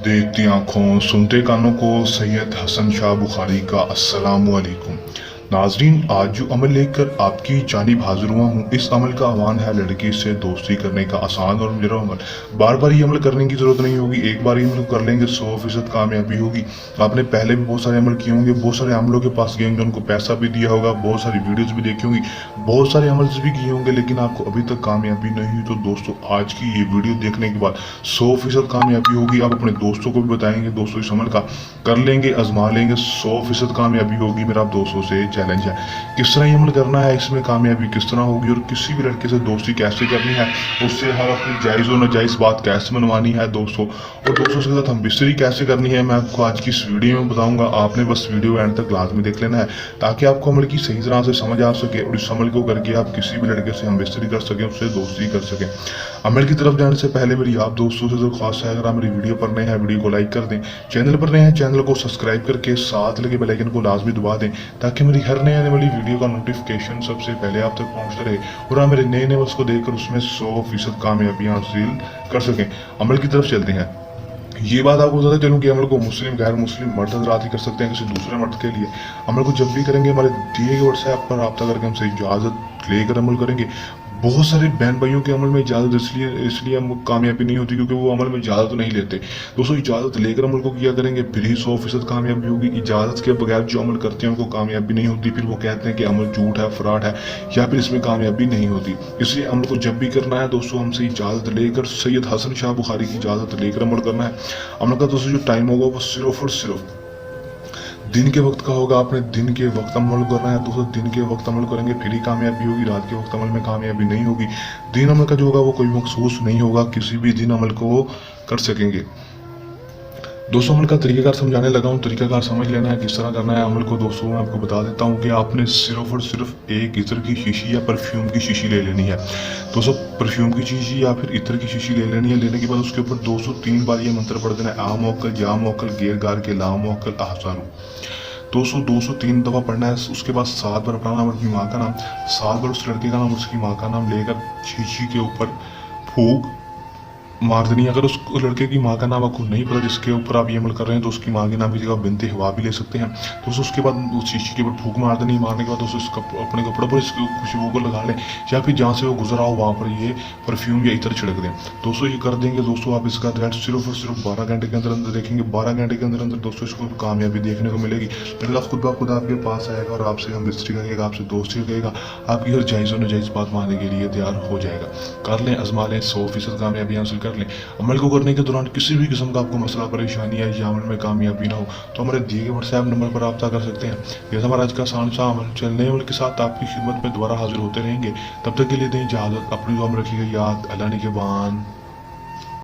देखती आंखों सुनते कानों को सैयद हसन शाह बुखारी का अस्सलामु अलैकुम। नाजरीन, आज जो अमल लेकर आपकी जानिब हाजिर हुआ हूँ, इस अमल का आह्वान है लड़की से दोस्ती करने का। आसान और मुजर्रब अमल, बार बार ये अमल करने की जरूरत नहीं होगी। एक बार ये अमल कर लेंगे 100% कामयाबी होगी। आपने पहले भी बहुत सारे अमल किए होंगे, बहुत सारे अमलों के पास गए होंगे, उनको पैसा भी दिया होगा, बहुत सारी वीडियोस भी देखी होंगी, बहुत सारे अमल भी किए होंगे, लेकिन आपको अभी तक कामयाबी नहीं हुई। तो दोस्तों, आज की ये वीडियो देखने के बाद 100% कामयाबी होगी। आप अपने दोस्तों को भी बताएंगे, दोस्तों इस अमल का कर लेंगे, आजमा लेंगे, 100% कामयाबी होगी। मेरा आप दोस्तों से चैलेंज है, किस तरह ये अमल करना है, इसमें कामयाबी किस तरह होगी, और किसी भी लड़के से दोस्ती कैसे करनी है, उससे हर अपनी जायज़ और नाजायज़ बात कैसे मनवानी है दोस्तों, और दोस्तों के साथ हम बिस्तरी कैसे करनी है, मैं आपको आज की इस वीडियो में बताऊंगा। आपने बस वीडियो एंड तक लाजमी देख लेना है ताकि आपको अमल की सही तरह से समझ आ सके, और इस अमल को करके आप किसी भी लड़के से हम बिस्तरी कर सकें, उससे दोस्ती कर सकें। अमल की तरफ जाने से पहले मेरी आप दोस्तों से दरख्वास्त है, अगर आप मेरी वीडियो पर नए हैं वीडियो को लाइक कर दें, चैनल पर नए हैं चैनल को सब्सक्राइब करके साथ लगे बेल आइकन को लाजमी दबा दें ताकि मेरी हर नए आने वाली वीडियो का नोटिफिकेशन सबसे पहले आप तक पहुंचता रहे, और आप मेरे नए नए को देखकर उसमें 100% कामयाबियां हासिल कर सकें। अमल की तरफ चलते हैं। ये बात आपको बताते चलूँ कि अमल को मुस्लिम गैर मुस्लिम मर्द हज़रात ही कर सकते हैं, किसी दूसरे मर्द के लिए। अमल को जब भी करेंगे हमारे दिए गए व्हाट्सएप पर रब्ता करके हमसे इजाज़त लेकर अमल करेंगे। बहुत सारे बहन भाइयों के अमल में इजाज़त इसलिए हम कामयाबी नहीं होती क्योंकि वो अमल में इजाज़त नहीं लेते। दोस्तों, इजाज़त लेकर अमल को किया करेंगे, फिर ही 100% कामयाबी होगी। इजाज़त के बगैर जो अमल करते हैं उनको कामयाबी नहीं होती, फिर वो कहते हैं कि अमल झूठ है, फ्रॉड है, या फिर इसमें कामयाबी नहीं होती। इसलिए अमल को जब भी करना है दोस्तों, हमसे इजाज़त लेकर, सैयद हसन शाह बुखारी की इजाज़त लेकर अमल करना है। अमल का दोस्तों जो टाइम होगा वो सिर्फ और सिर्फ दिन के वक्त का होगा। आपने दिन के वक्त अमल करना है दोस्तों, दिन के वक्त अमल करेंगे फिर ही कामयाबी होगी। रात के वक्त अमल में कामयाबी नहीं होगी। दिन अमल का जो होगा वो कोई मखसूस नहीं होगा, किसी भी दिन अमल को कर सकेंगे। दोस्तों, अमल का तरीकाकार समझाने लगा हूँ, तरीकाकार समझ लेना है किस तरह करना है अमल को। दोस्तों मैं आपको बता देता हूँ कि आपने सिर्फ और सिर्फ एक इत्र की शीशी या परफ्यूम की शीशी ले लेनी है। दोस्तों, परफ्यूम की शीशी या फिर इत्र की शीशी ले लेनी है। लेने के बाद उसके ऊपर 203 बार ये मंत्र पढ़ देना है, आ मोकल या मोकल गेर गार के ला मोकल आहसारू। 203 दफ़ा पढ़ना है। उसके बाद 7 बार अपना नाम, अपनी माँ का नाम, 7 बार उस लड़के का नाम, उसकी माँ का नाम लेकर शीशी के ऊपर फूंक मार देनी है। अगर उस लड़के की माँ का नाम आपको नहीं पता जिसके ऊपर आप ये अमल कर रहे हैं, तो उसकी माँ के नाम की जगह बिनते हवा भी ले सकते हैं। तो उसके बाद उस शीशी के ऊपर फूंक मार देनी। मारने के बाद दोस्तों अपने कपड़ों पर इस खुशबू को लगा लें, या फिर जहाँ से वो गुजरा हो वहाँ पर ये परफ्यूम या इत्र छिड़क दें। दोस्तों ये कर देंगे दोस्तों, आप इसका रिजल्ट सिर्फ और सिर्फ 12 घंटे के अंदर अंदर देखेंगे। 12 घंटे के अंदर अंदर दोस्तों इसको कामयाबी देखने को मिलेगी। लड़का खुद ब खुद आपके पास आएगा और आपसे हम बिस्तरी करेगा, आपसे दोस्ती करेगा, आपकी हर जायज़ और नाजायज़ बात मानने के लिए तैयार हो जाएगा। कर लें, आजमा लें, 100% कामयाबी हासिल कर लें। अमल को करने के दौरान किसी भी किस्म का आपको मसला परेशानी है या अमल में कामयाबी ना हो, तो हमारे दिए गए व्हाट्सएप नंबर पर रब्ता कर सकते हैं। ये हमारा आज का आसान सा अमल। चलने अमल के साथ आपकी खिदमत में दोबारा हाजिर होते रहेंगे। तब तक के लिए दें इजाज़त। अपनी दुआ में रखिएगा याद। अल्लाह निगहबान।